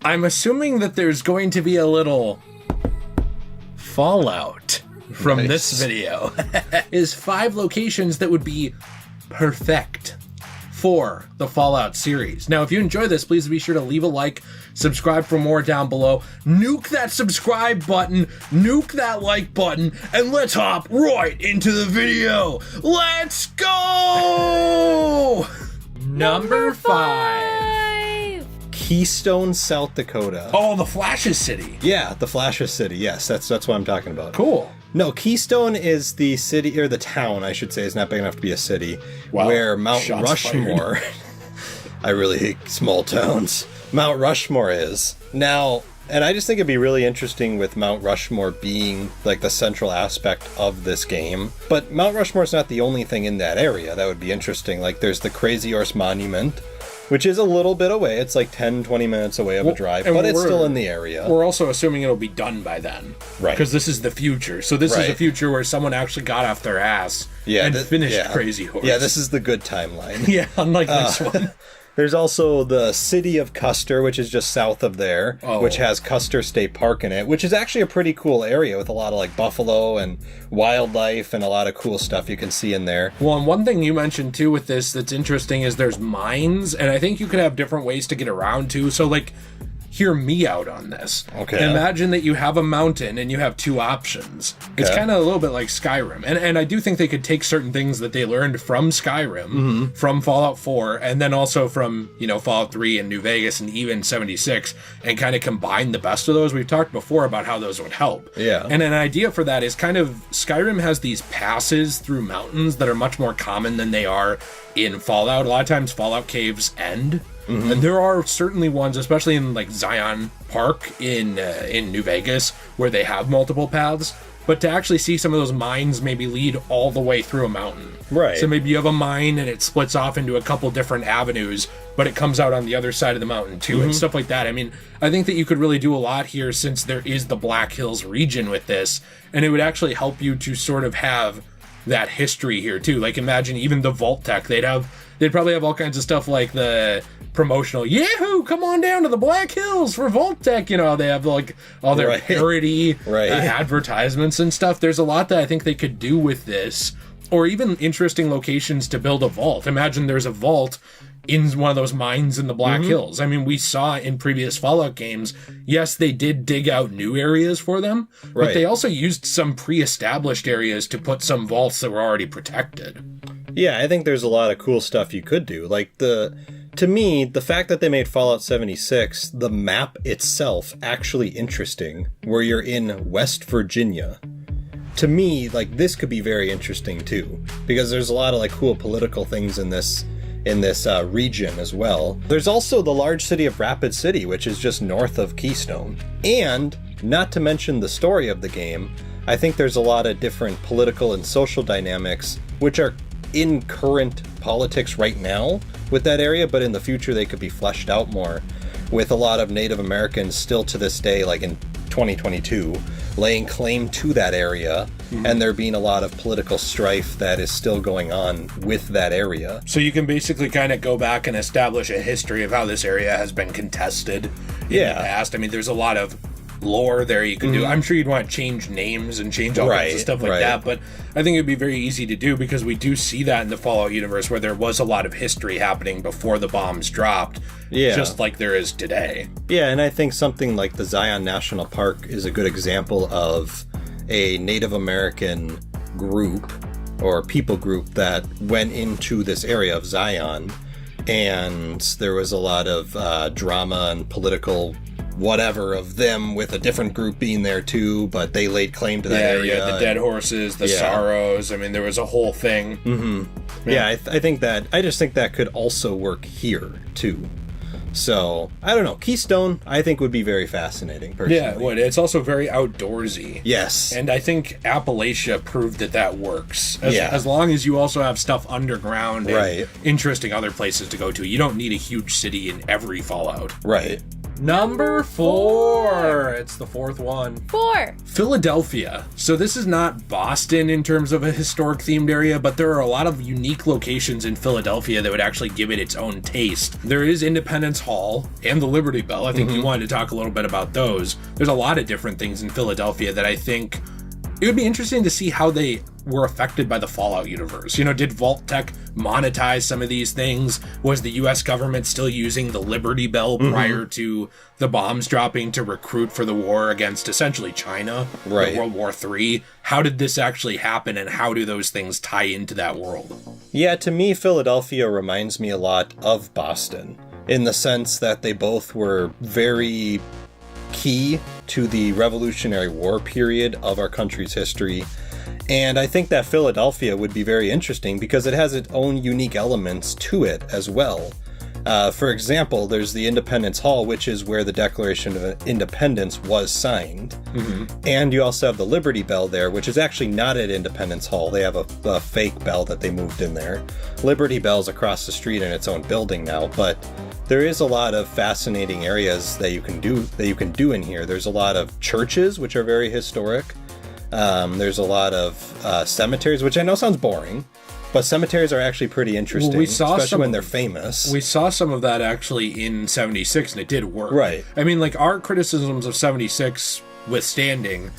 I'm assuming that there's going to be a little fallout from this video. Is 5 locations that would be perfect for the Fallout series. Now, if you enjoy this, please be sure to leave a like, subscribe for more down below, nuke that subscribe button, nuke that like button, and let's hop right into the video. Let's go! Number 5. Keystone, South Dakota. Oh, the Flash's City. Yeah, the Flash's City. Yes, that's what I'm talking about. Cool. No, Keystone is the city, or the town, I should say. It's not big enough to be a city. Wow. Where Mount Shots Rushmore... I really hate small towns. Mount Rushmore is. Now, and I just think it'd be really interesting with Mount Rushmore being like the central aspect of this game. But Mount Rushmore's not the only thing in that area that would be interesting. Like there's the Crazy Horse Monument, which is a little bit away. It's like 10-20 minutes away of a drive, but it's still in the area. We're also assuming it'll be done by then. Right. Because this is the future. So this is a future where someone actually got off their ass and finished Crazy Horse. Yeah, this is the good timeline. Yeah, unlike this one. There's also the city of Custer, which is just south of there, which has Custer State Park in it, which is actually a pretty cool area with a lot of like buffalo and wildlife and a lot of cool stuff you can see in there. Well, and one thing you mentioned too with this that's interesting is there's mines, and I think you could have different ways to get around too. So like, hear me out on this. Okay. Imagine that you have a mountain and you have 2 options. Okay. It's kind of a little bit like Skyrim. And I do think they could take certain things that they learned from Skyrim, from Fallout 4, and then also from, Fallout 3 and New Vegas and even 76, and kind of combine the best of those. We've talked before about how those would help. Yeah. And an idea for that is kind of, Skyrim has these passes through mountains that are much more common than they are in Fallout. A lot of times Fallout caves end. And there are certainly ones, especially in like Zion Park in New Vegas, where they have multiple paths. But to actually see some of those mines maybe lead all the way through a mountain. Right. So maybe you have a mine and it splits off into a couple different avenues, but it comes out on the other side of the mountain too, and stuff like that. I mean, I think that you could really do a lot here since there is the Black Hills region with this, and it would actually help you to sort of have that history here too. Like imagine even the Vault Tech, they'd probably have all kinds of stuff like the promotional, yahoo, come on down to the Black Hills for Vault Tech. They have like all their parody advertisements and stuff. There's a lot that I think they could do with this, or even interesting locations to build a vault. Imagine there's a vault in one of those mines in the Black Hills. I mean, we saw in previous Fallout games, yes, they did dig out new areas for them, but they also used some pre-established areas to put some vaults that were already protected. Yeah, I think there's a lot of cool stuff you could do. Like to me, the fact that they made Fallout 76, the map itself actually interesting, where you're in West Virginia. To me, like this could be very interesting too, because there's a lot of like cool political things in this region as well. There's also the large city of Rapid City, which is just north of Keystone. And not to mention the story of the game, I think there's a lot of different political and social dynamics which are in current politics right now with that area, but in the future they could be fleshed out more, with a lot of Native Americans still to this day, like in 2022, laying claim to that area, and there being a lot of political strife that is still going on with that area. So you can basically kind of go back and establish a history of how this area has been contested in the past. I mean, there's a lot of lore there you could do. I'm sure you'd want to change names and change all kinds of stuff like that, but I think it'd be very easy to do because we do see that in the Fallout universe where there was a lot of history happening before the bombs dropped, just like there is today. Yeah, and I think something like the Zion National Park is a good example of a Native American group or people group that went into this area of Zion, and there was a lot of drama and political whatever of them with a different group being there too, but they laid claim to that area. Yeah, the Dead Horses, the Sorrows. I mean, there was a whole thing. I just think that could also work here too. So, I don't know. Keystone, I think, would be very fascinating, personally. Yeah, it would. It's also very outdoorsy. Yes. And I think Appalachia proved that works. As long as you also have stuff underground and interesting other places to go to. You don't need a huge city in every Fallout. Right. Number 4. It's the fourth one. 4. Philadelphia. So this is not Boston in terms of a historic themed area, but there are a lot of unique locations in Philadelphia that would actually give it its own taste. There is Independence Hall and the Liberty Bell. I think you wanted to talk a little bit about those. There's a lot of different things in Philadelphia that I think it would be interesting to see how they were affected by the Fallout universe. You know, did Vault Tech monetize some of these things? Was the US government still using the Liberty Bell prior to the bombs dropping to recruit for the war against essentially China, World War III? How did this actually happen, and how do those things tie into that world? Yeah, to me, Philadelphia reminds me a lot of Boston, in the sense that they both were very key to the Revolutionary War period of our country's history. And I think that Philadelphia would be very interesting because it has its own unique elements to it as well. For example, there's the Independence Hall, which is where the Declaration of Independence was signed. And you also have the Liberty Bell there, which is actually not at Independence Hall. They have a fake bell that they moved in there. Liberty Bell's across the street in its own building now, but there is a lot of fascinating areas that you can do in here. There's a lot of churches, which are very historic. There's a lot of cemeteries, which I know sounds boring, but cemeteries are actually pretty interesting, especially when they're famous. We saw some of that actually in 76, and it did work. Right. I mean, like, our criticisms of 76 withstanding,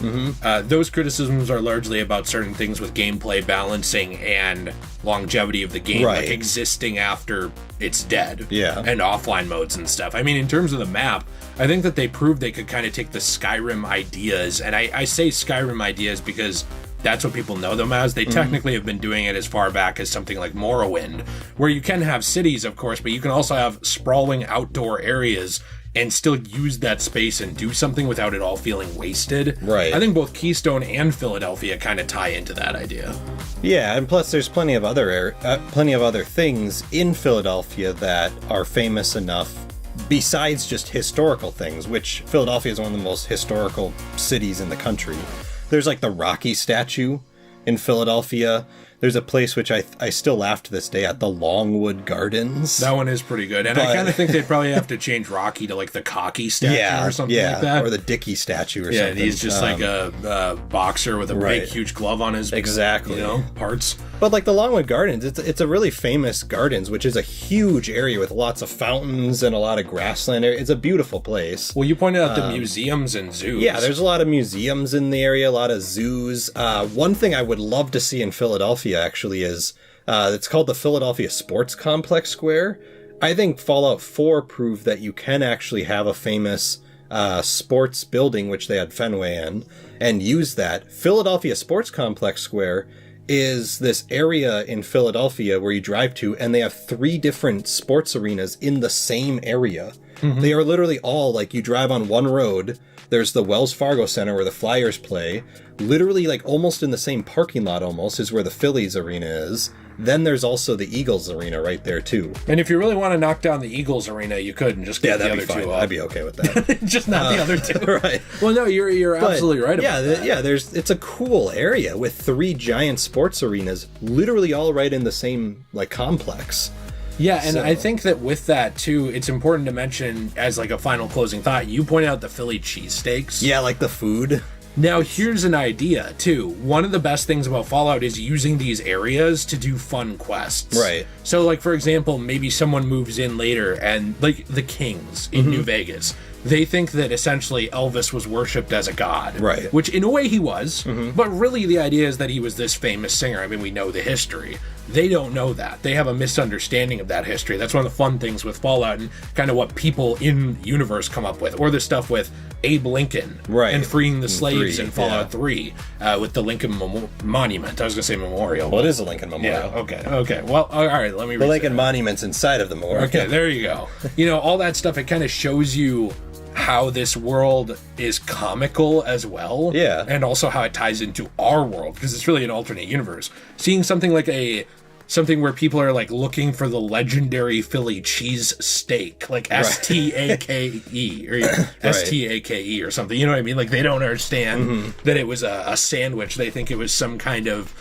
those criticisms are largely about certain things with gameplay balancing and longevity of the game, like existing after it's dead, and offline modes and stuff. I mean, in terms of the map, I think that they proved they could kind of take the Skyrim ideas, and I say Skyrim ideas because that's what people know them as. They technically have been doing it as far back as something like Morrowind, where you can have cities, of course, but you can also have sprawling outdoor areas and still use that space and do something without it all feeling wasted. Right. I think both Keystone and Philadelphia kind of tie into that idea. Yeah, and plus there's plenty of other things in Philadelphia that are famous enough besides just historical things, which Philadelphia is one of the most historical cities in the country. There's like the Rocky statue in Philadelphia. There's a place which I still laugh to this day at, the Longwood Gardens. That one is pretty good. And I kind of think they'd probably have to change Rocky to like the Cocky statue or something like that. Or the Dickey statue or something. Yeah, he's just like a boxer with a big, huge glove on his parts. But like the Longwood Gardens, it's a really famous gardens, which is a huge area with lots of fountains and a lot of grassland area. It's a beautiful place. Well, you pointed out the museums and zoos. Yeah, there's a lot of museums in the area, a lot of zoos. One thing I would love to see in Philadelphia actually is it's called the Philadelphia Sports Complex Square. I think Fallout 4 proved that you can actually have a famous sports building, which they had Fenway in, and use that. Philadelphia Sports Complex Square is this area in Philadelphia where you drive to, and they have 3 different sports arenas in the same area. They are literally all, like, you drive on one road, there's the Wells Fargo Center where the Flyers play, literally, like, almost in the same parking lot almost is where the Phillies arena is. Then there's also the Eagles arena right there too. And if you really want to knock down the Eagles arena, you could and just get the other two off. I'd be okay with that. Just not the other two. Right. Well, no, you're absolutely right about that. Yeah, it's a cool area with 3 giant sports arenas, literally all right in the same like complex. Yeah, and I think that with that, too, it's important to mention, as like a final closing thought, you point out the Philly cheesesteaks. Yeah, like the food. Now, here's an idea, too. One of the best things about Fallout is using these areas to do fun quests. Right. So, like, for example, maybe someone moves in later and, like, the Kings in New Vegas, they think that essentially Elvis was worshipped as a god. Right. Which, in a way, he was. But really, the idea is that he was this famous singer. I mean, we know the history. They don't know that. They have a misunderstanding of that history. That's one of the fun things with Fallout and kind of what people in the universe come up with. Or the stuff with Abe Lincoln and freeing the slaves in Fallout 3 with the Lincoln Monument. I was going to say memorial. Well, it is a Lincoln Memorial. Yeah, okay. Well, all right, let me read the Lincoln Monument's inside of the memorial. Okay, there you go. You know, all that stuff, it kind of shows you how this world is comical as well. Yeah. And also how it ties into our world, because it's really an alternate universe. Seeing something like something where people are like looking for the legendary Philly cheese steak, like S-T-A-K-E or S-T-A-K-E or something. You know what I mean? Like they don't understand that it was a sandwich. They think it was some kind of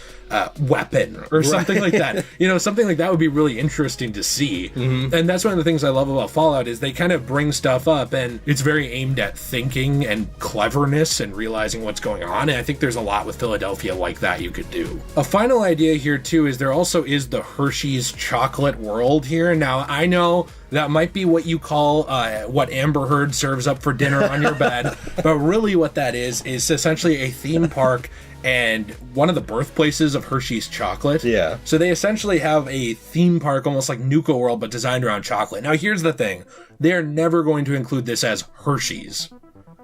weapon or something like that. You know, something like that would be really interesting to see. And that's one of the things I love about Fallout is they kind of bring stuff up and it's very aimed at thinking and cleverness and realizing what's going on. And I think there's a lot with Philadelphia like that you could do. A final idea here too is there also is the Hershey's chocolate world here. Now I know that might be what you call what Amber Heard serves up for dinner on your bed, but really what that is essentially a theme park and one of the birthplaces of Hershey's chocolate. Yeah. So they essentially have a theme park almost like Nuka World, but designed around chocolate. Now here's the thing. They're never going to include this as Hershey's.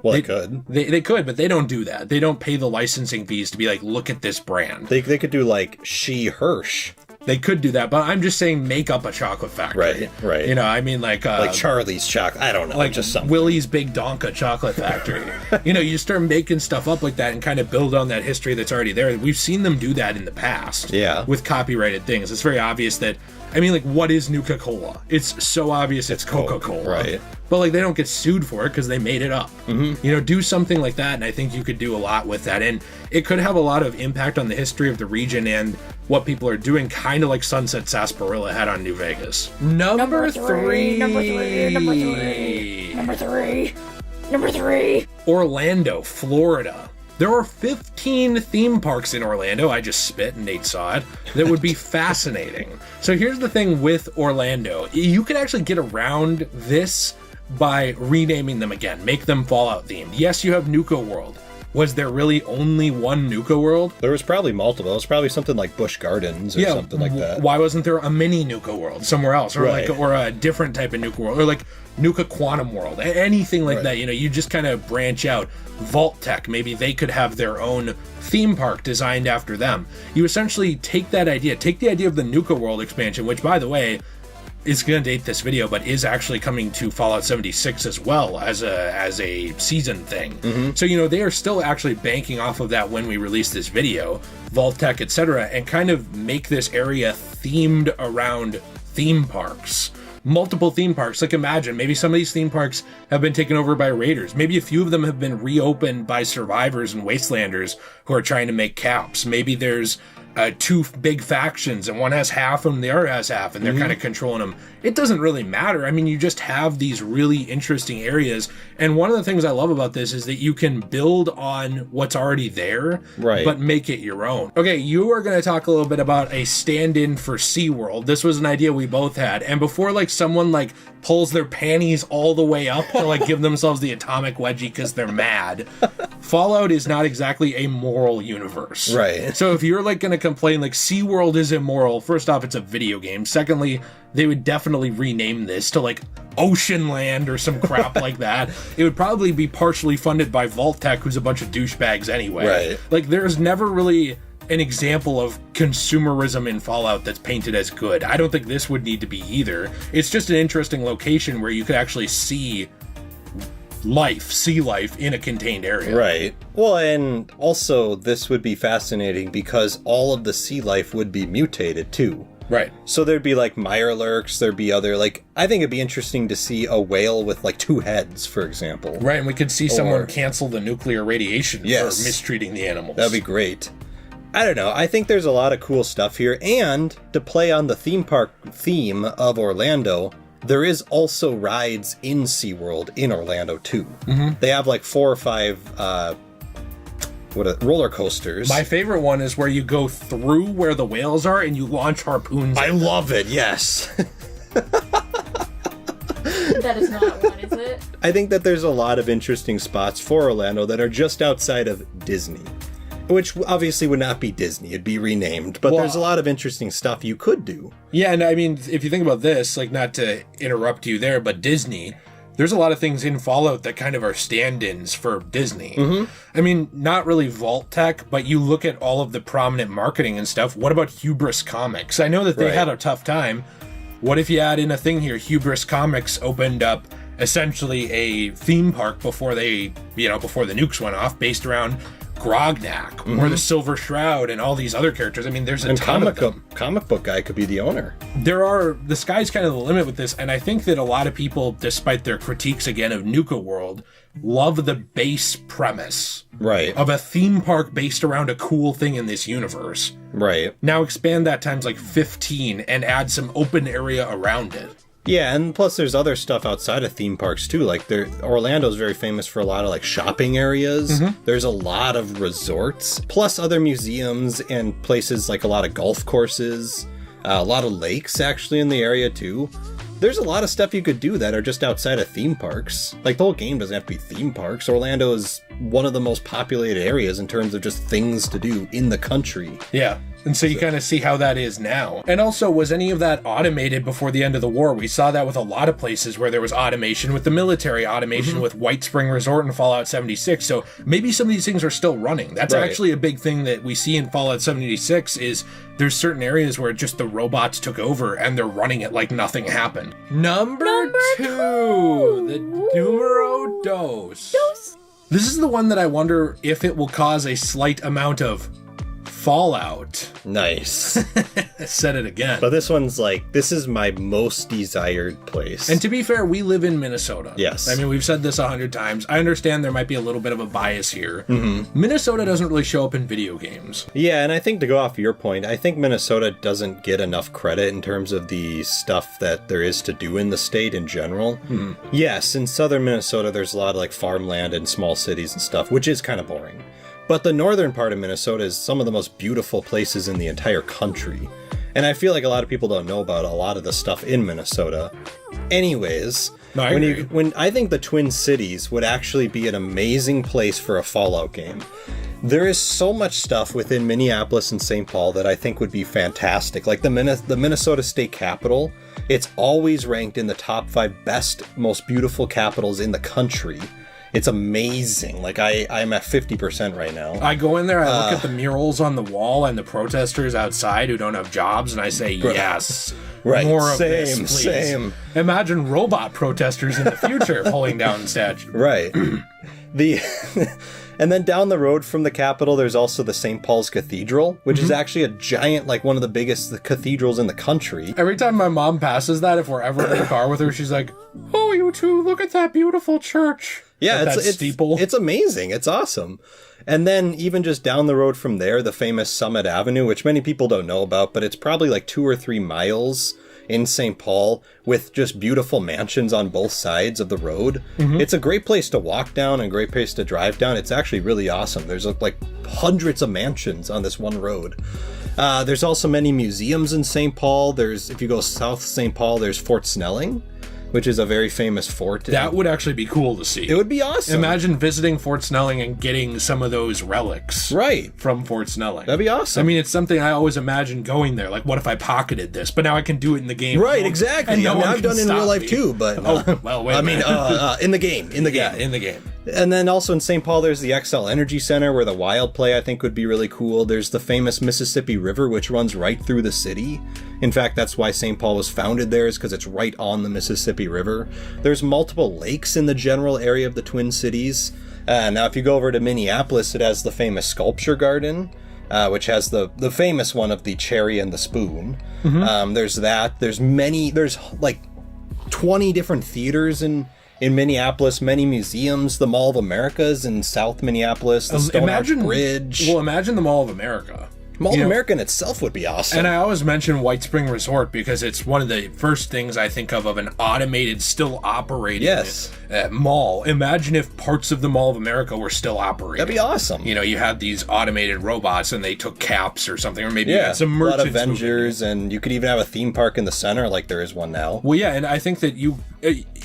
Well, they could. They could, but they don't do that. They don't pay the licensing fees to be like, look at this brand. They could do like She Hirsch. They could do that, but I'm just saying make up a chocolate factory. Right. You know, I mean like Charlie's chocolate. I don't know. Like just something. Willie's Big Donka chocolate factory. You know, you start making stuff up like that and kind of build on that history that's already there. We've seen them do that in the past. Yeah. With copyrighted things. It's very obvious that, I mean, like, what is Nuka-Cola? It's so obvious it's Coca-Cola. Right. But, like, they don't get sued for it because they made it up. You know, do something like that, and I think you could do a lot with that. And it could have a lot of impact on the history of the region and what people are doing, kind of like Sunset Sarsaparilla had on New Vegas. Number three. Orlando, Florida. There are 15 theme parks in Orlando. I just spit and Nate saw it. That would be fascinating. So here's the thing with Orlando. You could actually get around this by renaming them again. Make them Fallout themed. Yes, you have Nuka World. Was there really only one Nuka World? There was probably multiple. It was probably something like Busch Gardens or something like that. Why wasn't there a mini Nuka World somewhere else? Or Right. or a different type of Nuka World? Or like Nuka Quantum World? Anything like that. You know, you just kind of branch out. Vault Tech, maybe they could have their own theme park designed after them. You essentially take that idea, take the idea of the Nuka World expansion, which, by the way, is going to date this video, but is actually coming to Fallout 76 as well as a season thing. So, you know, they are still actually banking off of that when we release this video, Vault Tech, etc., and kind of make this area themed around theme parks. Multiple theme parks. Like, imagine, maybe some of these theme parks have been taken over by raiders. Maybe a few of them have been reopened by survivors and wastelanders who are trying to make caps. Maybe there's two big factions and one has half and the other has half and they're kind of controlling them. It doesn't really matter. I mean, you just have these really interesting areas. And one of the things I love about this is that you can build on what's already there, but make it your own. Okay, you are going to talk a little bit about a stand-in for SeaWorld. This was an idea we both had. And before like someone like pulls their panties all the way up to like give themselves the atomic wedgie because they're mad, Fallout is not exactly a moral universe. Right. So if you're like going to complain like SeaWorld is immoral, first off, it's a video game. Secondly, they would definitely rename this to like Ocean Land or some crap like that. It would probably be partially funded by Vault Tech, who's a bunch of douchebags anyway. Right. Like there's never really an example of consumerism in Fallout that's painted as good. I don't think this would need to be either. It's just an interesting location where you could actually see sea life in a contained area. Right. Well, and also this would be fascinating because all of the sea life would be mutated too. Right. So there'd be like mirelurks, there'd be other, like, I think it'd be interesting to see a whale with like two heads, for example. Right, and we could see someone cancel the nuclear radiation for mistreating the animals. That'd be great. I don't know. I think there's a lot of cool stuff here. And to play on the theme park theme of Orlando, there is also rides in SeaWorld in Orlando too. They have like 4 or 5 roller coasters. My favorite one is where you go through where the whales are and you launch harpoons. I love it, yes. That is not one, is it? I think that there's a lot of interesting spots for Orlando that are just outside of Disney. Which obviously would not be Disney, it'd be renamed, but there's a lot of interesting stuff you could do. Yeah, and I mean, if you think about this, like, not to interrupt you there, but Disney, there's a lot of things in Fallout that kind of are stand-ins for Disney. I mean, not really Vault Tech, but you look at all of the prominent marketing and stuff. What about Hubris Comics? I know that they had a tough time. What if you add in a thing here? Hubris Comics opened up essentially a theme park before they, before the nukes went off, based around Grognak or the Silver Shroud and all these other characters. I mean, there's a ton of them. Comic book guy could be the owner. The sky's kind of the limit with this, and I think that a lot of people, despite their critiques again of Nuka World, love the base premise of a theme park based around a cool thing in this universe. Right. Now expand that times like 15 and add some open area around it. Yeah, and plus there's other stuff outside of theme parks too. Like Orlando's very famous for a lot of like shopping areas. There's a lot of resorts, plus other museums and places like a lot of golf courses, a lot of lakes actually in the area too. There's a lot of stuff you could do that are just outside of theme parks. Like the whole game doesn't have to be theme parks. Orlando is one of the most populated areas in terms of just things to do in the country. Yeah. And so you kind of see how that is now. And also, was any of that automated before the end of the war? We saw that with a lot of places where there was automation with the military, automation with White Spring Resort and Fallout 76. So maybe some of these things are still running. That's actually a big thing that we see in Fallout 76 is there's certain areas where just the robots took over and they're running it like nothing happened. Number two, the numero dos. This is the one that I wonder if it will cause a slight amount of fallout. Nice. I said it again. But this one's like, this is my most desired place. And to be fair, we live in Minnesota. Yes. I mean, we've said this 100 times. I understand there might be a little bit of a bias here. Minnesota doesn't really show up in video games. Yeah, and I think to go off your point, I think Minnesota doesn't get enough credit in terms of the stuff that there is to do in the state in general. Yes, in southern Minnesota, there's a lot of like farmland and small cities and stuff, which is kind of boring. But the northern part of Minnesota is some of the most beautiful places in the entire country. And I feel like a lot of people don't know about a lot of the stuff in Minnesota. Anyways, when I think the Twin Cities would actually be an amazing place for a Fallout game. There is so much stuff within Minneapolis and St. Paul that I think would be fantastic. Like the Minnesota State Capitol, it's always ranked in the top 5 best, most beautiful capitals in the country. It's amazing. Like I'm at 50% right now. I go in there, I look at the murals on the wall and the protesters outside who don't have jobs, and I say, yes, more of this, please. Same. Imagine robot protesters in the future pulling down statues. Right. And then down the road from the Capitol, there's also the St. Paul's Cathedral, which is actually a giant, like one of the biggest cathedrals in the country. Every time my mom passes that, if we're ever in the car with her, she's like, oh, you two, look at that beautiful church. Yeah, it's steeple. It's amazing. It's awesome. And then even just down the road from there, the famous Summit Avenue, which many people don't know about, but it's probably like 2 or 3 miles in St. Paul with just beautiful mansions on both sides of the road. It's a great place to walk down and a great place to drive down. It's actually really awesome. There's like hundreds of mansions on this one road. There's also many museums in St. Paul. If you go south St. Paul, there's Fort Snelling, which is a very famous fort. That would actually be cool to see. It would be awesome. Imagine visiting Fort Snelling and getting some of those relics from Fort Snelling. That'd be awesome. I mean, it's something I always imagine going there. Like, what if I pocketed this? But now I can do it in the game. Right, exactly. And I've done it in real life too, but... wait a minute. in the game. Yeah, in the game. And then also in St. Paul, there's the XL Energy Center where the Wild Play, I think, would be really cool. There's the famous Mississippi River, which runs right through the city. In fact, that's why St. Paul was founded there, is because it's right on the Mississippi River. There's multiple lakes in the general area of the Twin Cities. Now, if you go over to Minneapolis, it has the famous Sculpture Garden, which has the famous one of the cherry and the spoon. There's that. There's like 20 different theaters in Minneapolis, many museums, the Mall of America's in South Minneapolis, the Stonehenge Bridge. Well, imagine the Mall of America. Mall of America in itself would be awesome. And I always mention White Spring Resort because it's one of the first things I think of an automated, still operating mall. Imagine if parts of the Mall of America were still operating. That'd be awesome. You know, you had these automated robots and they took caps or something, or maybe you had some merchants. A lot of Avengers, and you could even have a theme park in the center like there is one now. Well, yeah, and I think that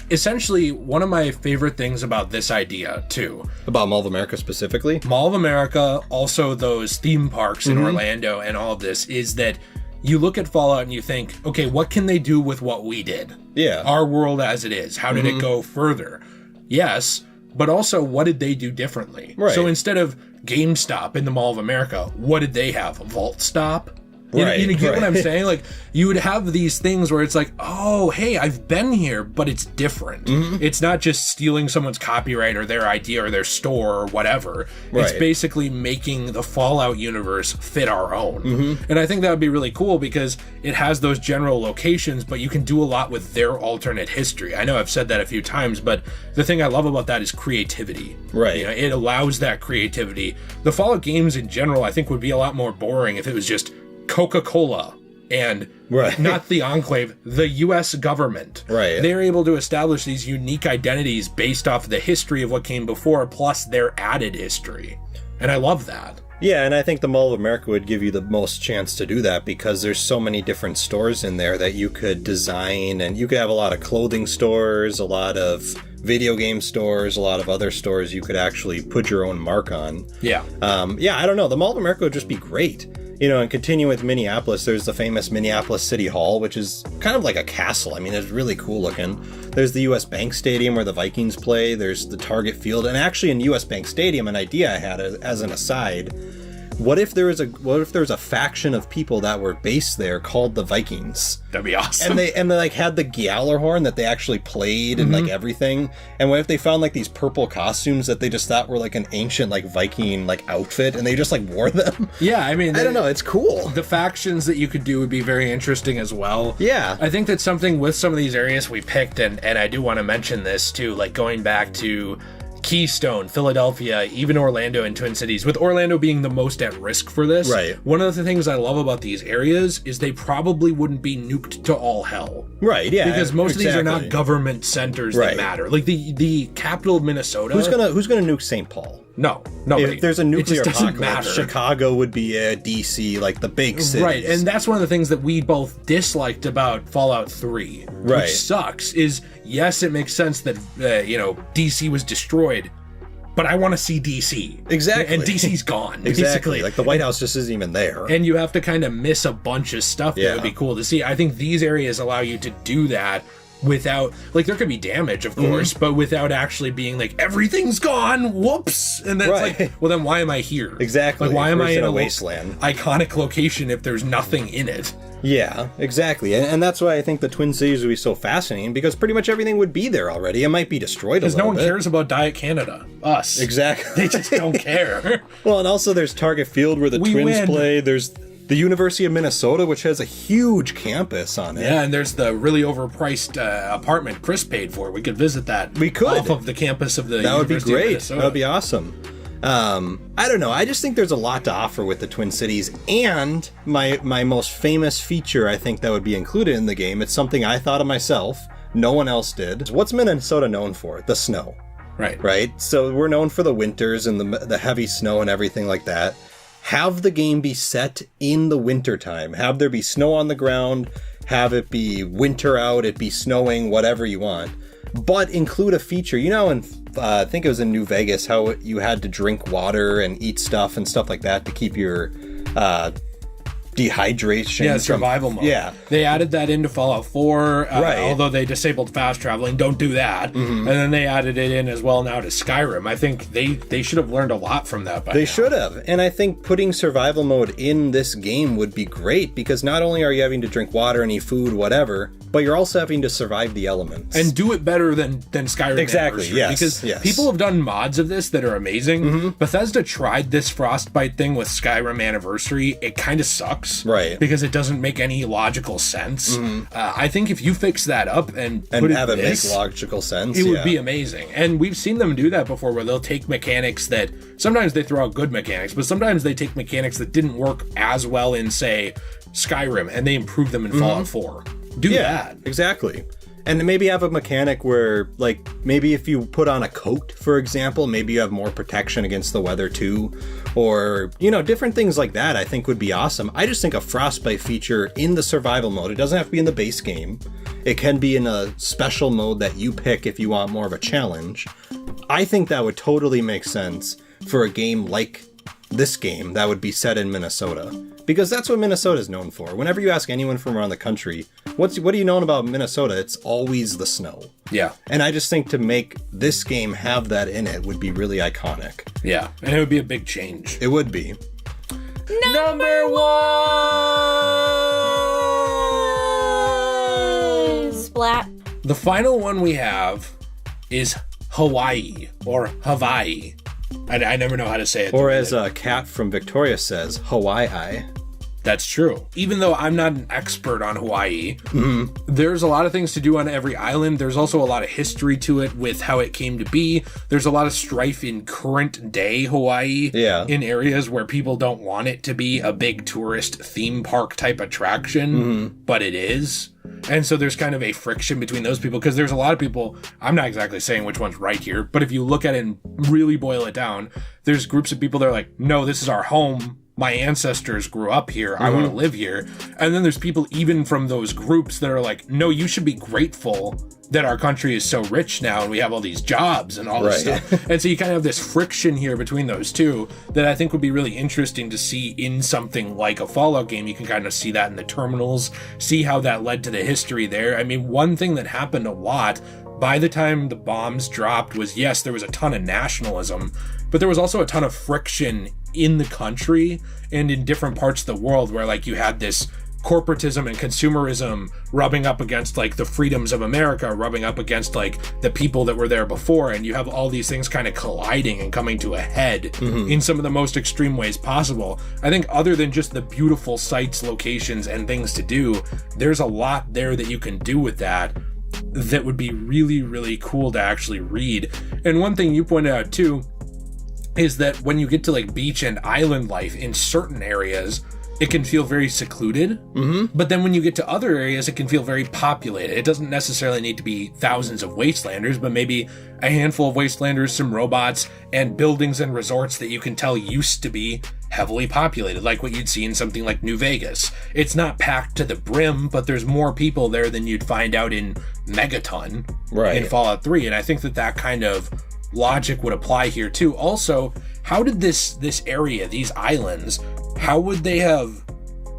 essentially, one of my favorite things about this idea, too. About Mall of America specifically? Mall of America, also those theme parks in Orlando and all of this, is that you look at Fallout and you think, okay, what can they do with what we did? Yeah. Our world as it is. How did it go further? Yes, but also, what did they do differently? Right. So instead of GameStop in the Mall of America, what did they have? Vault Stop? You get what I'm saying? Like, you would have these things where it's like, oh, hey, I've been here, but it's different. It's not just stealing someone's copyright or their idea or their store or whatever. It's basically making the Fallout universe fit our own. And I think that would be really cool because it has those general locations, but you can do a lot with their alternate history. I know I've said that a few times, but the thing I love about that is creativity. Right. You know, it allows that creativity. The Fallout games in general, I think, would be a lot more boring if it was just Coca-Cola and not the Enclave, the U.S. government. Right. They're able to establish these unique identities based off the history of what came before, plus their added history. And I love that. Yeah, and I think the Mall of America would give you the most chance to do that because there's so many different stores in there that you could design, and you could have a lot of clothing stores, a lot of video game stores, a lot of other stores you could actually put your own mark on. Yeah. I don't know. The Mall of America would just be great. You know, and continuing with Minneapolis, there's the famous Minneapolis City Hall, which is kind of like a castle. I mean, it's really cool looking. There's the U.S. Bank Stadium where the Vikings play. There's the Target Field. And actually in U.S. Bank Stadium, an idea I had as an aside, what if there was a faction of people that were based there called the Vikings? That'd be awesome. And they like had the Gjallarhorn that they actually played and like everything. And what if they found like these purple costumes that they just thought were like an ancient like Viking like outfit and they just like wore them? Yeah, I mean, I don't know, it's cool. The factions that you could do would be very interesting as well. Yeah. I think that's something with some of these areas we picked, and I do want to mention this too, like going back to Keystone, Philadelphia, even Orlando and Twin Cities, with Orlando being the most at risk for this. Right. One of the things I love about these areas is they probably wouldn't be nuked to all hell. Right, yeah. Because most of these are not government centers that matter. Like the capital of Minnesota. Who's gonna nuke St. Paul? No, nobody. If there's a nuclear it just doesn't apocalypse, matter. Chicago would be DC, like the big cities. Right, and that's one of the things that we both disliked about Fallout 3, which sucks, is yes, it makes sense that, DC was destroyed, but I want to see DC. Exactly. And DC's gone. Exactly. Basically. Like the White House just isn't even there. And you have to kind of miss a bunch of stuff that would be cool to see. I think these areas allow you to do that without, like, there could be damage, of course, but without actually being like, everything's gone, whoops. And then it's like, well, then why am I here? Exactly. Like, why am I in a wasteland? Iconic location if there's nothing in it? Yeah, exactly. And that's why I think the Twin Cities would be so fascinating, because pretty much everything would be there already. It might be destroyed a little bit. Because no one cares about Diet Canada. Us. Exactly. They just don't care. Well, and also there's Target Field where the Twins play. There's the University of Minnesota, which has a huge campus on it. Yeah, and there's the really overpriced apartment Chris paid for. We could visit that. We could. Off of the campus of the That would be University of great. Minnesota. That would be awesome. I don't know. I just think there's a lot to offer with the Twin Cities, and my most famous feature I think that would be included in the game. It's something I thought of myself. No one else did. What's Minnesota known for? The snow. Right. So we're known for the winters and the heavy snow and everything like that. Have the game be set in the wintertime. Have there be snow on the ground. Have it be winter out. It be snowing, whatever you want. But include a feature. You know, I think it was in New Vegas, how you had to drink water and eat stuff and stuff like that to keep your dehydration. Yeah, survival mode. Yeah. They added that into Fallout 4, although they disabled fast traveling. Don't do that. And then they added it in as well now to Skyrim. I think they should have learned a lot from that by now. They should have. And I think putting survival mode in this game would be great, because not only are you having to drink water and eat food, whatever, but you're also having to survive the elements. And do it better than Skyrim. Exactly, yes. Because people have done mods of this that are amazing. Bethesda tried this Frostbite thing with Skyrim Anniversary. It kind of sucks. Right. Because it doesn't make any logical sense. I think if you fix that up and put have it this, make logical sense, it would be amazing. And we've seen them do that before, where they'll take mechanics that, sometimes they throw out good mechanics, but sometimes they take mechanics that didn't work as well in, say, Skyrim, and they improve them in Fallout 4. Do that. Exactly. And maybe have a mechanic where, like, maybe if you put on a coat, for example, maybe you have more protection against the weather too. Or, different things like that I think would be awesome. I just think a frostbite feature in the survival mode, it doesn't have to be in the base game. It can be in a special mode that you pick if you want more of a challenge. I think that would totally make sense for a game like this game that would be set in Minnesota, because that's what Minnesota is known for. Whenever you ask anyone from around the country, what do you know about Minnesota? It's always the snow. Yeah. And I just think to make this game have that in it would be really iconic. Yeah, and it would be a big change. It would be. Number 1! Splat. The final one we have is Hawaii, or Hawaii. I never know how to say it. Or as Kat from Victoria says, Hawaii. That's true. Even though I'm not an expert on Hawaii, there's a lot of things to do on every island. There's also a lot of history to it with how it came to be. There's a lot of strife in current day Hawaii in areas where people don't want it to be a big tourist theme park type attraction, but it is. And so there's kind of a friction between those people because there's a lot of people, I'm not exactly saying which one's right here, but if you look at it and really boil it down, there's groups of people that are like, no, this is our home. My ancestors grew up here. I want to live here. And then there's people even from those groups that are like, no, you should be grateful that our country is so rich now and we have all these jobs and all this stuff. And so you kind of have this friction here between those two that I think would be really interesting to see in something like a Fallout game. You can kind of see that in the terminals, see how that led to the history there. I mean, one thing that happened a lot by the time the bombs dropped was, yes, there was a ton of nationalism, but there was also a ton of friction in the country and in different parts of the world where like you had this corporatism and consumerism rubbing up against like the freedoms of America, rubbing up against like the people that were there before, and you have all these things kind of colliding and coming to a head in some of the most extreme ways possible. I think other than just the beautiful sites, locations, and things to do, there's a lot there that you can do with that would be really, really cool to actually read. And one thing you pointed out too is that when you get to like beach and island life in certain areas, it can feel very secluded. But then when you get to other areas, it can feel very populated. It doesn't necessarily need to be thousands of wastelanders, but maybe a handful of wastelanders, some robots, and buildings and resorts that you can tell used to be heavily populated, like what you'd see in something like New Vegas. It's not packed to the brim, but there's more people there than you'd find out in Megaton in Fallout 3. And I think that kind of logic would apply here too. Also, how did this area, these islands, how would they have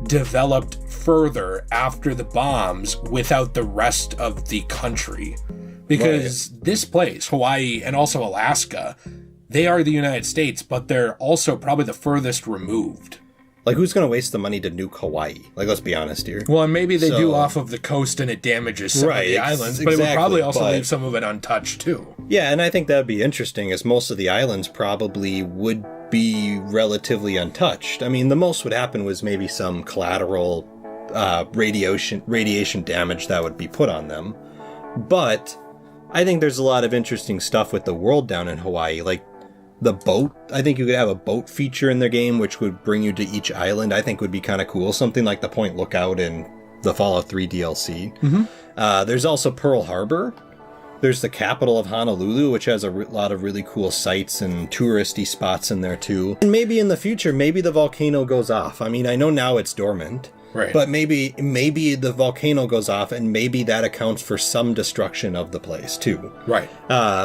developed further after the bombs without the rest of the country? Because this place, Hawaii and also Alaska, they are the United States, but they're also probably the furthest removed. Like, who's going to waste the money to nuke Hawaii? Like, let's be honest here. Well, and maybe they do off of the coast and it damages some of the islands, but it would probably also leave some of it untouched too. Yeah, and I think that would be interesting, as most of the islands probably would be relatively untouched. I mean, the most would happen was maybe some collateral radiation damage that would be put on them. But I think there's a lot of interesting stuff with the world down in Hawaii, like the boat. I think you could have a boat feature in their game, which would bring you to each island. I think would be kind of cool. Something like the Point Lookout in the Fallout 3 DLC. There's also Pearl Harbor. There's the capital of Honolulu, which has a lot of really cool sites and touristy spots in there too. And maybe in the future, maybe the volcano goes off. I mean, I know now it's dormant. Right. But maybe the volcano goes off and maybe that accounts for some destruction of the place too. Right.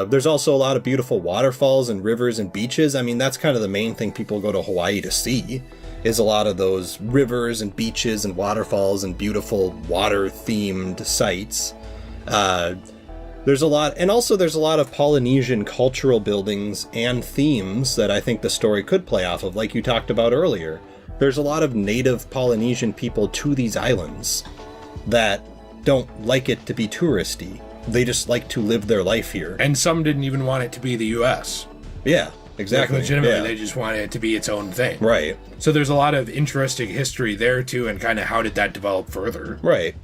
There's also a lot of beautiful waterfalls and rivers and beaches. I mean, that's kind of the main thing people go to Hawaii to see, is a lot of those rivers and beaches and waterfalls and beautiful water-themed sites. There's a lot, and also there's a lot of Polynesian cultural buildings and themes that I think the story could play off of, like you talked about earlier. There's a lot of native Polynesian people to these islands that don't like it to be touristy. They just like to live their life here. And some didn't even want it to be the U.S. Yeah, exactly. Like legitimately, they just wanted it to be its own thing. Right. So there's a lot of interesting history there, too, and kind of how did that develop further. Right.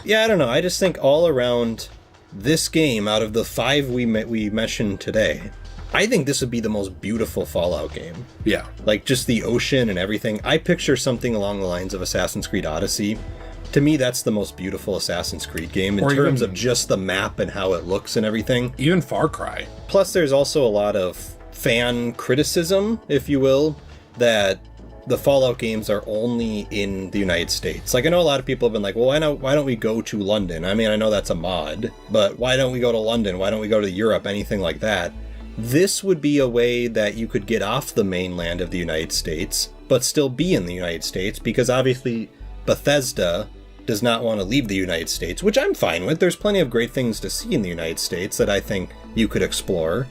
Yeah, I don't know. I just think all around this game, out of the 5 we mentioned today, I think this would be the most beautiful Fallout game. Yeah. Like, just the ocean and everything. I picture something along the lines of Assassin's Creed Odyssey. To me, that's the most beautiful Assassin's Creed game in terms of just the map and how it looks and everything. Even Far Cry. Plus, there's also a lot of fan criticism, if you will, that the Fallout games are only in the United States. Like, I know a lot of people have been like, well, why don't we go to London? I mean, I know that's a mod, but why don't we go to London? Why don't we go to Europe? Anything like that. This would be a way that you could get off the mainland of the United States, but still be in the United States, because obviously Bethesda does not want to leave the United States, which I'm fine with. There's plenty of great things to see in the United States that I think you could explore.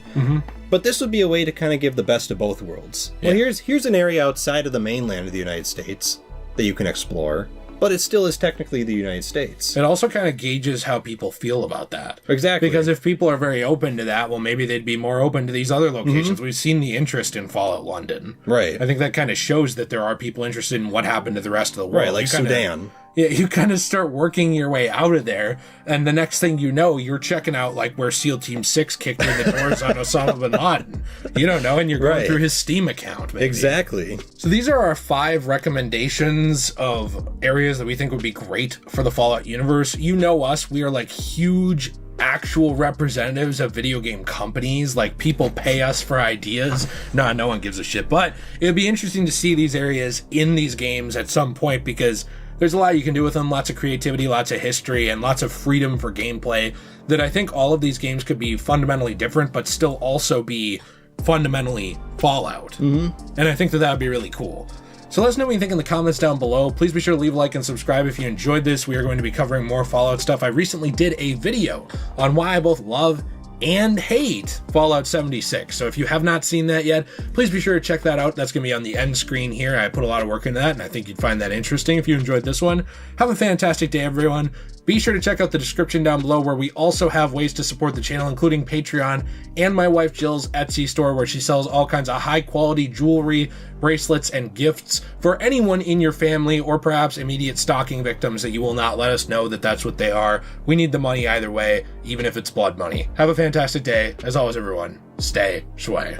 But this would be a way to kind of give the best of both worlds. Yeah. Well, here's an area outside of the mainland of the United States that you can explore, but it still is technically the United States. It also kind of gauges how people feel about that. Exactly. Because if people are very open to that, well, maybe they'd be more open to these other locations. We've seen the interest in Fallout London. Right. I think that kind of shows that there are people interested in what happened to the rest of the world. Right, like Sudan. Yeah, you kind of start working your way out of there, and the next thing you know, you're checking out like where SEAL Team 6 kicked in the doors on Osama bin Laden. You don't know, and you're going through his Steam account, maybe. Exactly. So these are our 5 recommendations of areas that we think would be great for the Fallout universe. You know us, we are like huge actual representatives of video game companies. Like, people pay us for ideas. No one gives a shit, but it would be interesting to see these areas in these games at some point, because there's a lot you can do with them, lots of creativity, lots of history, and lots of freedom for gameplay that I think all of these games could be fundamentally different, but still also be fundamentally Fallout. And I think that would be really cool. So let us know what you think in the comments down below. Please be sure to leave a like and subscribe if you enjoyed this. We are going to be covering more Fallout stuff. I recently did a video on why I both love and hate Fallout 76. So if you have not seen that yet, please be sure to check that out. That's going to be on the end screen here. I put a lot of work into that, and I think you'd find that interesting if you enjoyed this one. Have a fantastic day, everyone. Be sure to check out the description down below, where we also have ways to support the channel, including Patreon and my wife Jill's Etsy store, where she sells all kinds of high quality jewelry, bracelets, and gifts for anyone in your family, or perhaps immediate stalking victims that you will not let us know that that's what they are. We need the money either way, even if it's blood money. Have a fantastic day. As always, everyone, stay sway.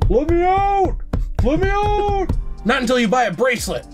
Let me out! Let me out! Not until you buy a bracelet.